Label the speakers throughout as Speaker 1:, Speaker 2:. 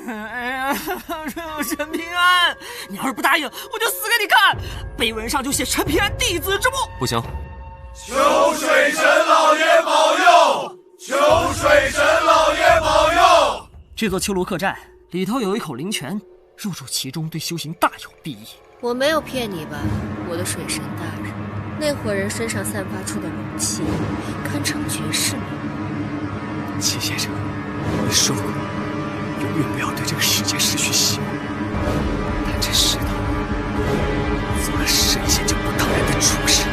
Speaker 1: 哎呀，陈平安，你要是不答应，我就死给你看！碑文上就写陈平安弟子之墓。
Speaker 2: 不行，
Speaker 3: 求水神老爷保佑！求水神老爷保佑！
Speaker 1: 这座秋罗客栈里头有一口灵泉，入住其中对修行大有裨益。
Speaker 4: 我没有骗你吧，我的水神大人？那伙人身上散发出的龙气，堪称绝世美物。
Speaker 2: 齐先生，你说过，永远不要对这个世界失去希望。但这世道做了世间就不当然的畜生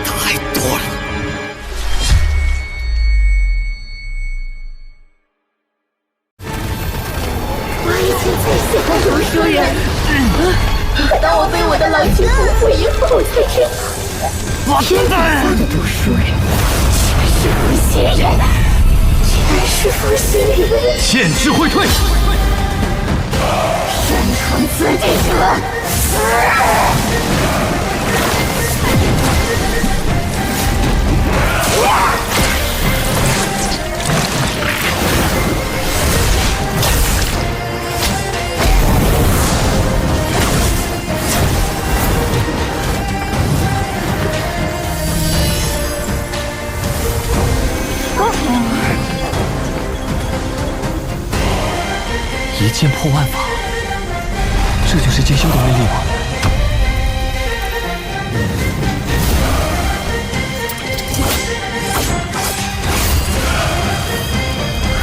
Speaker 2: 太多了。
Speaker 5: 我以前最喜欢读书人，可当我被我的郎情辜负以后，我才知道，天底下的读书人全是负心人，全是负心人。
Speaker 2: 剑之会退，
Speaker 5: 山城自地者，
Speaker 2: 一剑破万法，这就是剑修的威力吗？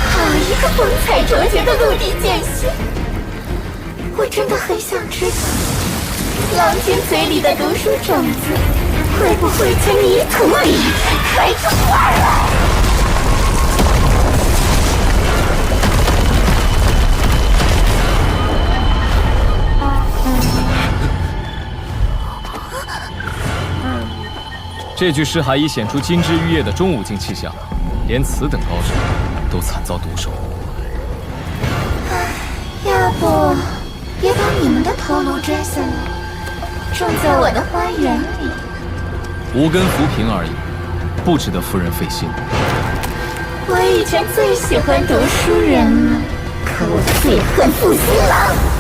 Speaker 5: 好一个风采卓绝的陆地剑仙！我真的很想知道，郎君嘴里的读书种子，会不会在泥土里开出花来？
Speaker 6: 这具尸骸已显出金枝玉叶的中武境气象，连此等高手都惨遭毒手。
Speaker 5: 要不，别把你们的头颅摘下来，种在我的花园里。
Speaker 6: 无根浮萍而已，不值得夫人费心。
Speaker 5: 我以前最喜欢读书人了，可我最恨负心郎。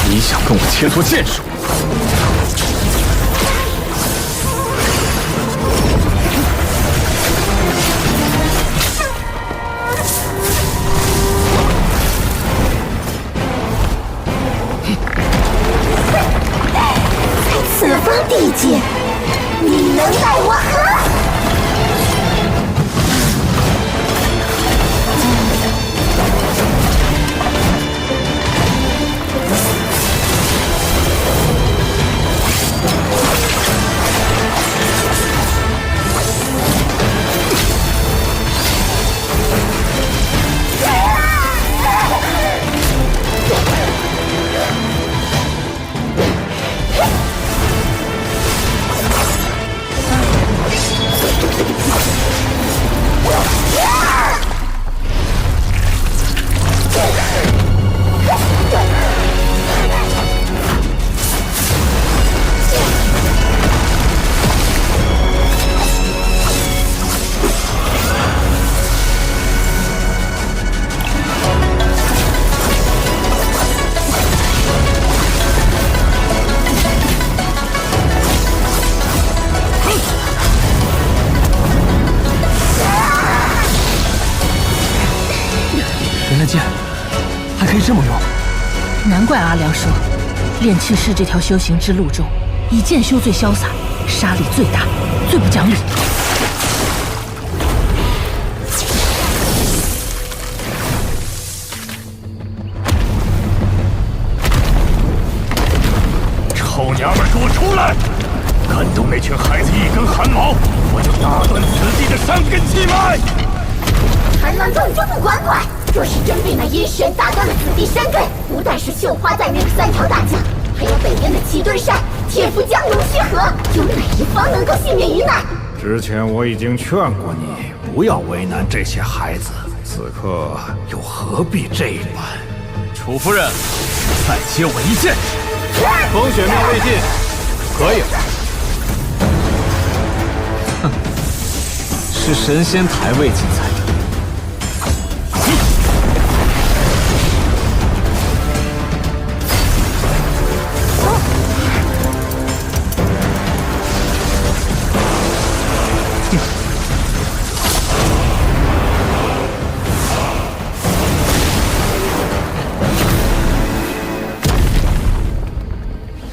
Speaker 6: 你想跟我切磋剑术？
Speaker 5: 在此方地界，你能奈我何？
Speaker 2: 原来剑还可以这么用。
Speaker 7: 难怪阿良说，炼气士这条修行之路中，以剑修最潇洒，杀力最大，最不讲理。
Speaker 3: 臭娘们儿，给我出来！敢动那群孩子一根汗毛，我就打断此地的山根气脉！
Speaker 5: 还能动就不管管！若是真被那阴神打断了此地山根，不但是绣花在那个三条大江，还有北边的齐墩山、铁浮江、龙须河，有哪一方能够幸免于难？
Speaker 8: 之前我已经劝过你，不要为难这些孩子，此刻又何必这般？
Speaker 6: 楚夫人，再接我一剑。
Speaker 2: 风雪命未尽，可以了。
Speaker 6: 哼，是神仙台未尽才得。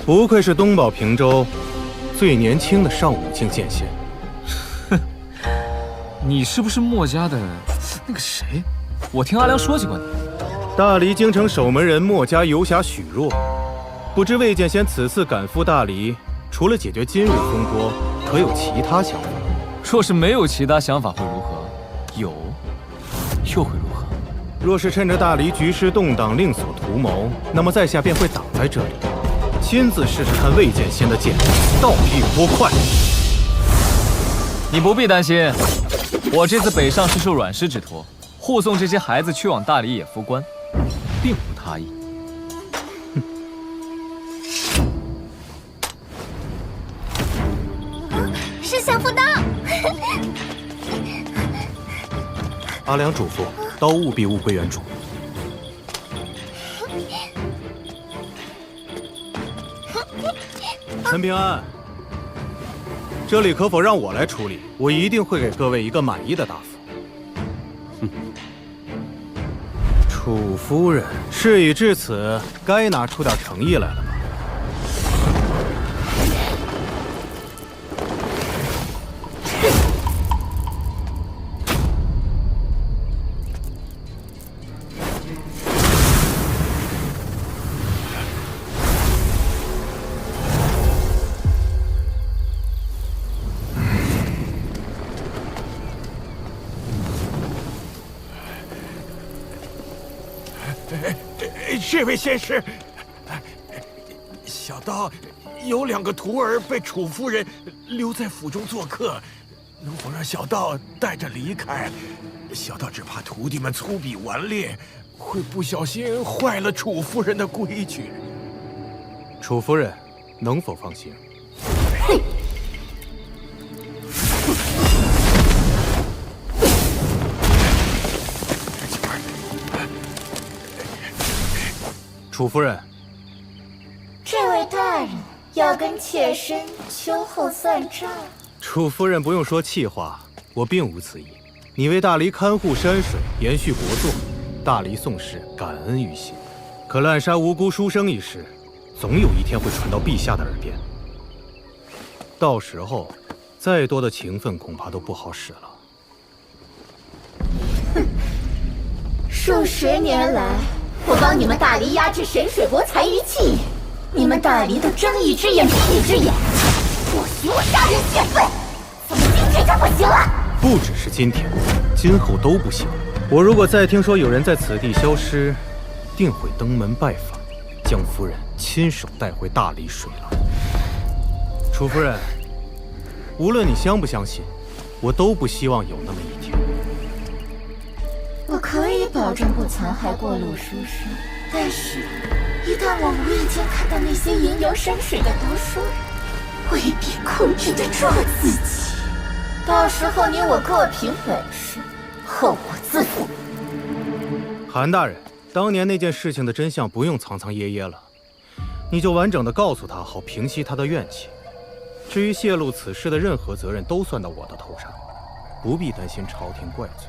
Speaker 2: 不愧是东宝平州最年轻的上武境剑仙。
Speaker 6: 哼，你是不是墨家的那个谁？我听阿良说起过你。
Speaker 2: 大黎京城守门人墨家游侠许若，不知魏剑仙此次赶赴大黎，除了解决今日风波，可有其他想法？
Speaker 6: 若是没有其他想法会如何？有，又会如何？
Speaker 2: 若是趁着大黎局势动荡另所图谋，那么在下便会挡在这里。亲自试试看魏剑仙的剑到底有多快。
Speaker 6: 你不必担心，我这次北上是受阮师之托，护送这些孩子去往大理野夫关，并无他意。
Speaker 5: 是小妇道。
Speaker 2: 阿良嘱咐，刀务必物归原主。陈平安，这里可否让我来处理？我一定会给各位一个满意的答复。楚夫人，事已至此，该拿出点诚意来了吧？
Speaker 8: 这位仙师，小道有2个徒儿被楚夫人留在府中做客，能否让小道带着离开？小道只怕徒弟们粗鄙顽劣，会不小心坏了楚夫人的规矩。
Speaker 2: 楚夫人，能否放心？楚夫人，
Speaker 5: 这位大人要跟妾身秋后算账。
Speaker 2: 楚夫人不用说气话，我并无此意。你为大黎看护山水，延续国祚，大黎宋氏感恩于心。可滥杀无辜书生一事，总有一天会传到陛下的耳边。到时候，再多的情分恐怕都不好使了。
Speaker 5: 哼，数十年来，我帮你们大黎压制神水国残余气，你们大黎都睁一只眼闭一只眼，不许我杀人泄愤，怎么今天就不行了？
Speaker 2: 不只是今天，今后都不行。我如果再听说有人在此地消失，定会登门拜访，将夫人亲手带回大黎水廊。楚夫人，无论你相不相信，我都不希望有那么一天。
Speaker 5: 我可以保证不残害过路书生，但是，一旦我无意间看到那些吟游山水的读书人，未必控制得住自己。到时候你我各凭本事，后果自负。
Speaker 2: 韩大人，当年那件事情的真相不用藏藏掖掖了，你就完整的告诉他，好平息他的怨气。至于泄露此事的任何责任，都算到我的头上，不必担心朝廷怪罪。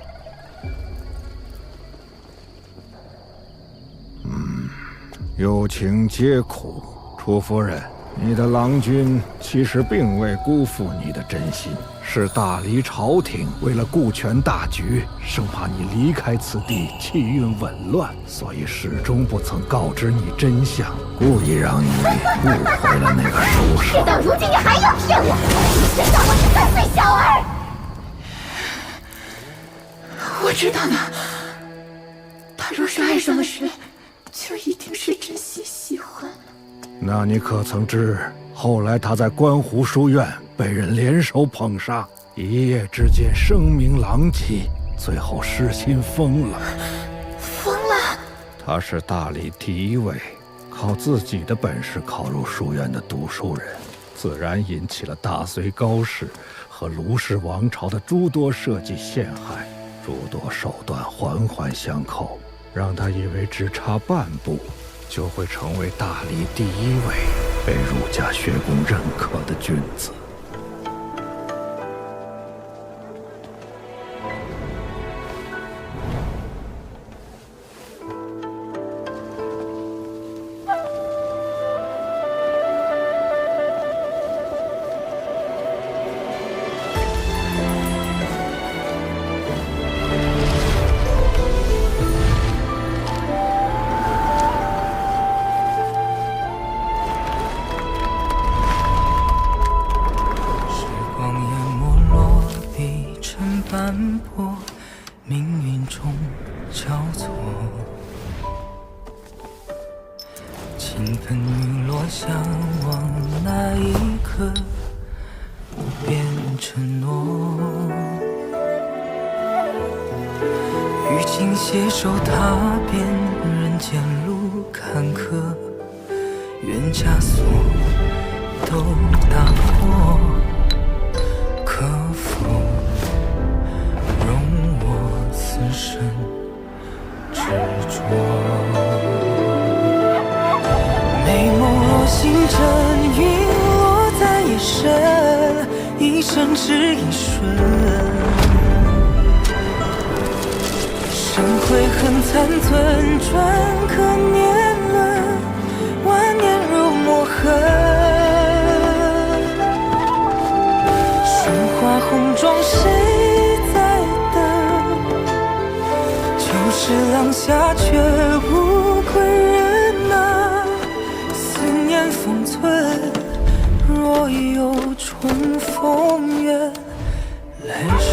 Speaker 8: 有情皆苦，楚夫人，你的郎君其实并未辜负你的真心，是大黎朝廷为了顾全大局，生怕你离开此地气运紊乱，所以始终不曾告知你真相，故意让你误会了那个书生。
Speaker 5: 事到如今，你还要骗我？你知道我是3岁小儿？我知道呢。他若是爱上了谁，就一定是真心喜欢了。
Speaker 8: 那你可曾知，后来他在观湖书院被人联手捧杀，一夜之间声名狼藉，最后失心疯了。
Speaker 5: 疯了！
Speaker 8: 他是大理第一位靠自己的本事考入书院的读书人，自然引起了大隋高氏和卢氏王朝的诸多设计陷害，诸多手段环环相扣，让他以为只差半步就会成为大理第一位被儒家学宫认可的君子。
Speaker 9: 斑驳，命运中交错，倾盆雨落，向往那一刻变承诺。与情携手踏遍人间路坎坷，愿枷锁都打破，可否容我此生执着？美梦若星辰，陨落在夜深，一生只一瞬。生悔恨残存，转可年轮，万年如墨痕。霜花红妆谁在等？就是廊下却无归人呐。思念封存，若有重逢，愿来生。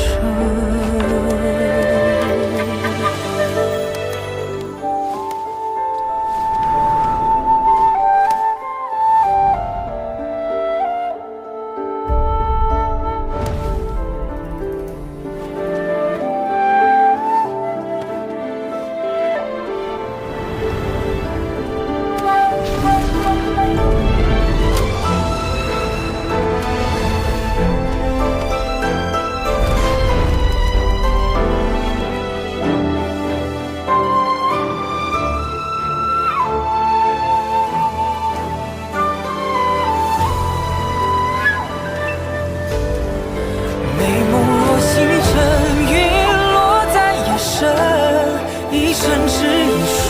Speaker 9: 一生只一瞬，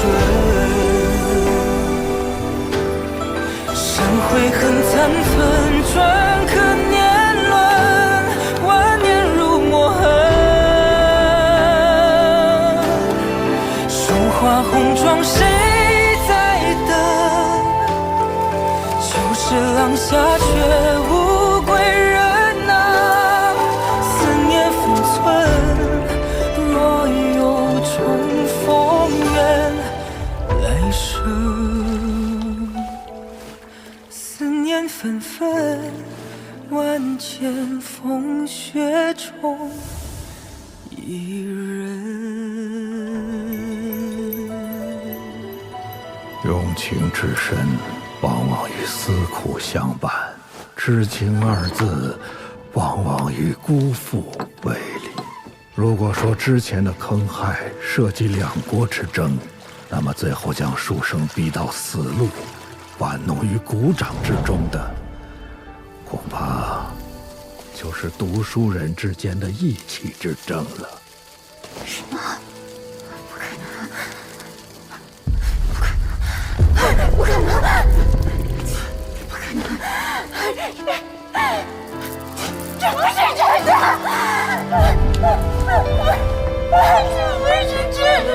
Speaker 9: 生悔恨残存，转可年轮，万年如墨痕。霜花红妆谁在等？就是廊下却无归人呐。思念封存，若有重逢，愿来生。思念纷纷，万千风雪中一人。
Speaker 8: 用情之深，往往与思苦相伴；痴情二字，往往与辜负为离。如果说之前的坑害涉及两国之争，那么最后将书生逼到死路，玩弄于股掌之中的，恐怕就是读书人之间的义气之争了。
Speaker 5: 什么？不可能！不可能！这不是真的！这不是真的！为什么会这样？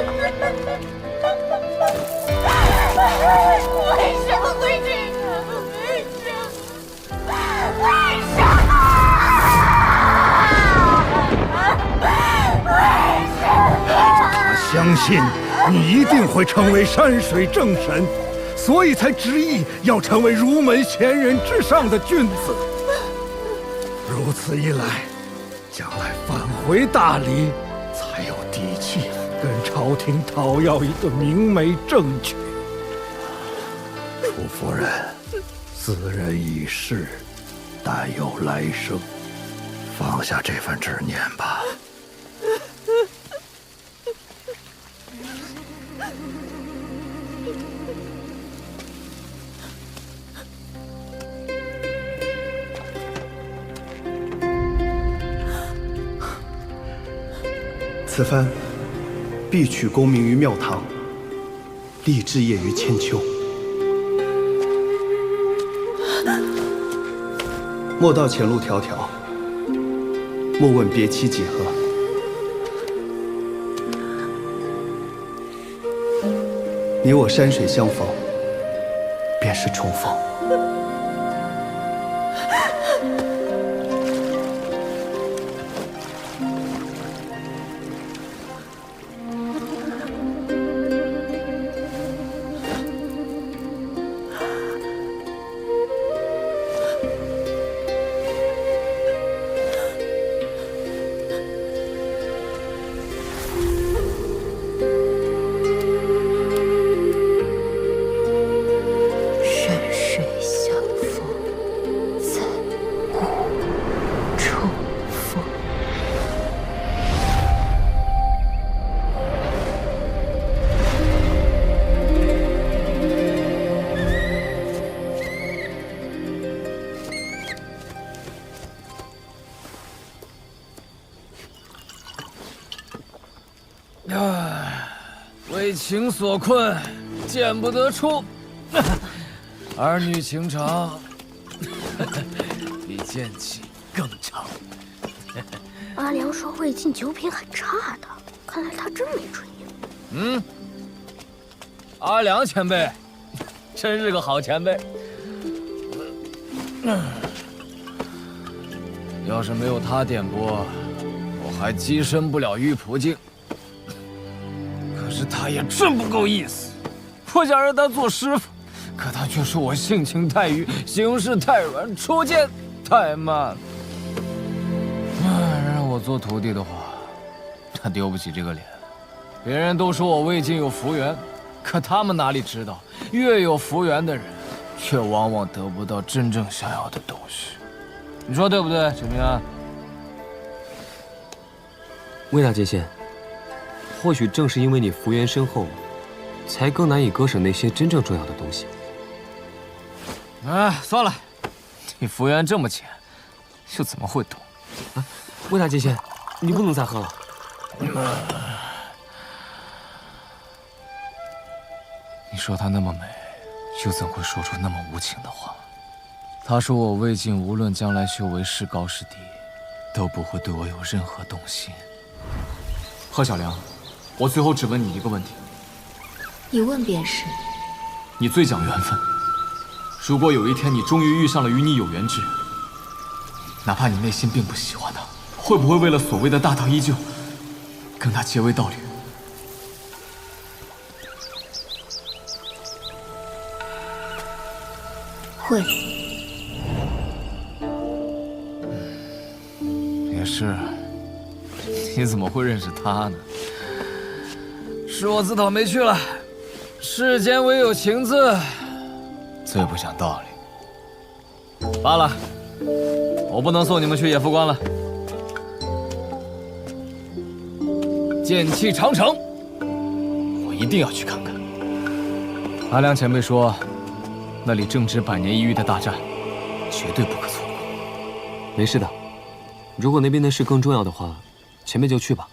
Speaker 5: 为什么？为什么？为什么？
Speaker 8: 他相信你一定会成为山水正神，所以才执意要成为儒门贤人之上的君子。如此一来，将来返回大理，才有底气跟朝廷讨要一个明媒正娶。楚夫人，斯人已逝，但有来生，放下这份执念吧。
Speaker 10: 此番必取功名于庙堂，立志业于千秋。莫道前路迢迢，莫问别期几何。你我山水相逢，便是重逢。
Speaker 6: 为情所困，见不得出，儿女情长，比剑气更长。
Speaker 5: 阿良说魏晋酒品很差的，看来他真没准应。
Speaker 6: 阿良前辈，真是个好前辈。要是没有他点拨，我还跻身不了玉璞境。可是他也真不够意思，我想让他做师傅，可他却说我性情太愚，行事太软，出剑太慢。让我做徒弟的话，他丢不起这个脸。别人都说我魏晋有福缘，可他们哪里知道，越有福缘的人，却往往得不到真正想要的东西。你说对不对，陈平安？
Speaker 11: 魏大界限，或许正是因为你福缘深厚，才更难以割舍那些真正重要的东西。
Speaker 6: 算了，你福缘这么浅，又怎么会懂？
Speaker 11: 魏大界限，你不能再喝了。
Speaker 6: 你说她那么美，又怎会说出那么无情的话？她说我魏晋无论将来修为是高是低，都不会对我有任何动心。
Speaker 11: 贺小良，我最后只问你一个问题，
Speaker 4: 你问便是。
Speaker 11: 你最讲缘分，如果有一天你终于遇上了与你有缘之人，哪怕你内心并不喜欢他，会不会为了所谓的大道依旧，跟他结为道侣？
Speaker 4: 会。
Speaker 6: 也是，你怎么会认识他呢？是我自讨没趣了。世间唯有情字，最不讲道理。罢了，我不能送你们去野夫关了。剑气长城，我一定要去看看。阿良前辈说，那里正值100年一遇的大战，绝对不可错过。
Speaker 11: 没事的，如果那边的事更重要的话，前辈就去吧。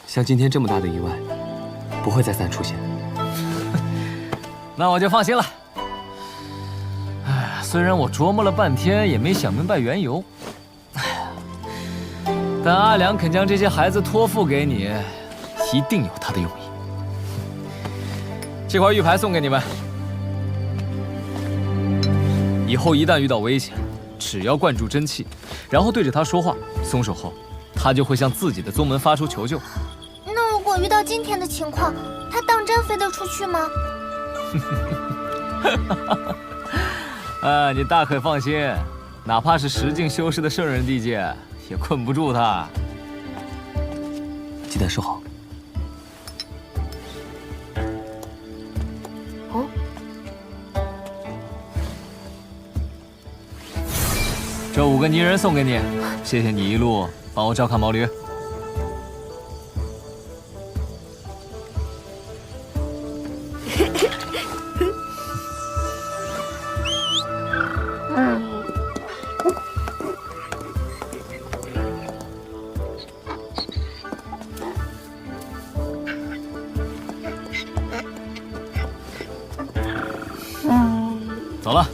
Speaker 11: 像今天这么大的意外，不会再三出现。
Speaker 6: 那我就放心了。虽然我琢磨了半天也没想明白缘由，但阿良肯将这些孩子托付给你，一定有他的用意。这块玉牌送给你们，以后一旦遇到危险，只要灌注真气，然后对着他说话，松手后，他就会向自己的宗门发出求救。
Speaker 5: 那如果遇到今天的情况，他当真飞得出去吗？
Speaker 6: 你大可放心，哪怕是10境修士的圣人地界，也困不住他。
Speaker 1: 记得收好。
Speaker 4: 哦，
Speaker 6: 这5个泥人送给你，谢谢你一路帮我照看毛驴。走了，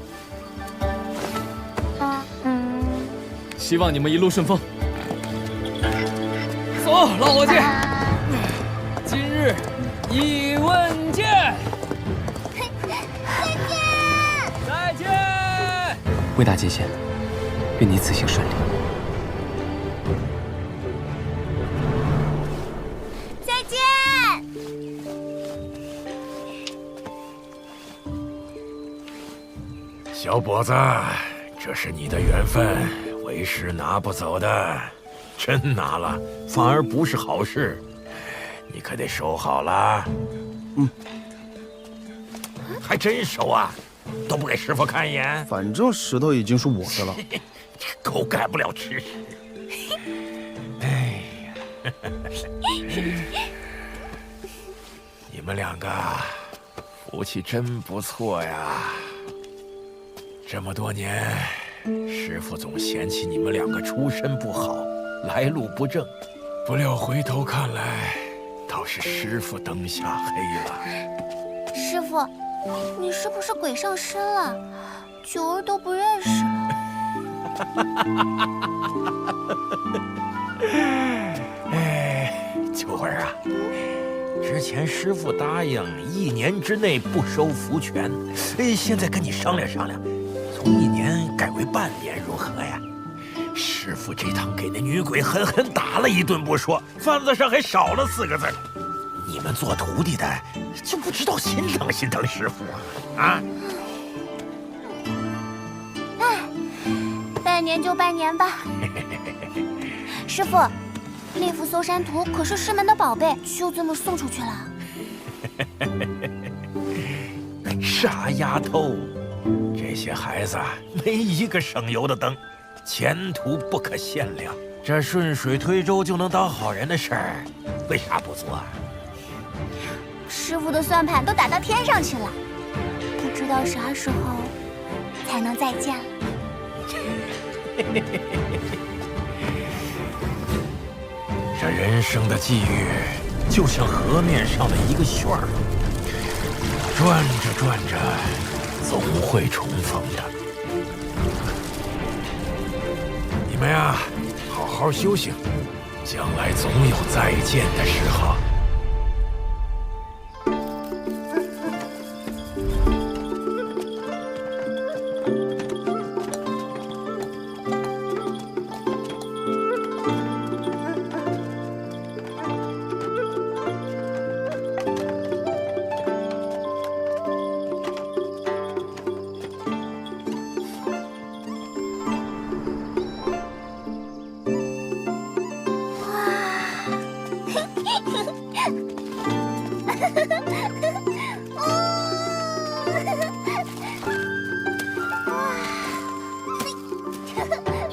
Speaker 6: 希望你们一路顺风。走，老伙计，今日一问见。再见。
Speaker 1: 魏大剑仙，愿你此行顺利。
Speaker 5: 再见。
Speaker 3: 小伙子，这是你的缘分，为师拿不走的。真拿了，反而不是好事，你可得收好了。还真收啊，都不给师傅看一眼。
Speaker 10: 反正石头已经是我的了。
Speaker 3: 狗改不了吃屎。哎呀，你们两个福气真不错呀。这么多年，师傅总嫌弃你们两个出身不好，来路不正，不料回头看来，倒是师傅灯下黑了。
Speaker 5: 师傅，你是不是鬼上身了？九儿都不认识了。
Speaker 3: 哎，九儿啊，之前师傅答应1年之内不收福全，现在跟你商量商量，从1年改为半年，如何呀？师傅这趟给那女鬼狠狠打了一顿不说，饭子上还少了4个字。你们做徒弟的就不知道心疼心疼师傅啊？
Speaker 5: 哎，半年就半年吧。师傅，那幅搜山图可是师门的宝贝，就这么送出去了？
Speaker 3: 傻丫头，这些孩子没一个省油的灯，前途不可限量。这顺水推舟就能当好人的事儿，为啥不做啊？
Speaker 5: 师傅的算盘都打到天上去了，不知道啥时候才能再见了。
Speaker 3: 这人生的际遇，就像河面上的一个旋儿，转着转着，总会重逢的。你们呀，好好修行，将来总有再见的时候。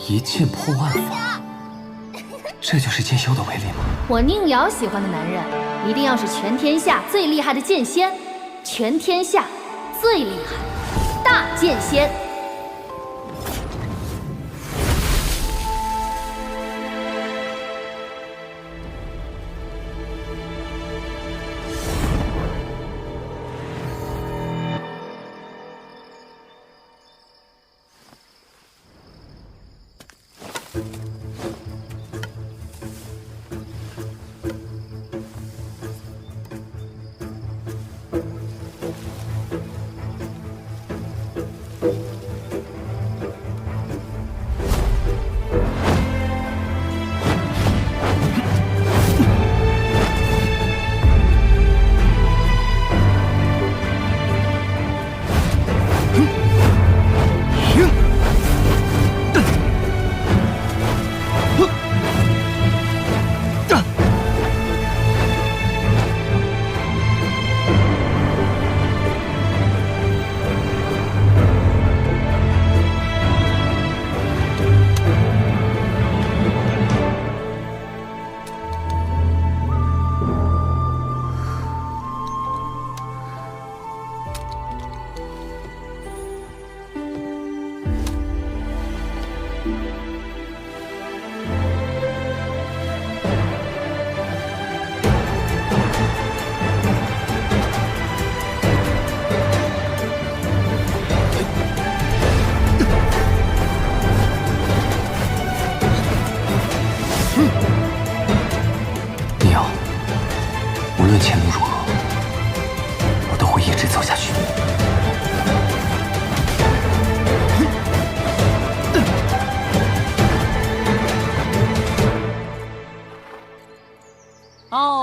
Speaker 1: 一剑破万法，这就是剑修的威力吗？
Speaker 4: 我宁瑶喜欢的男人，一定要是全天下最厉害的剑仙，全天下最厉害的大剑仙。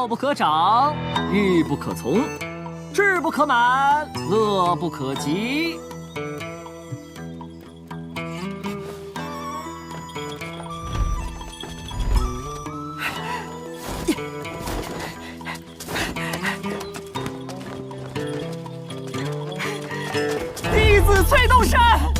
Speaker 1: 道不可长，欲不可从，志不可满，乐不可极。弟子崔东山。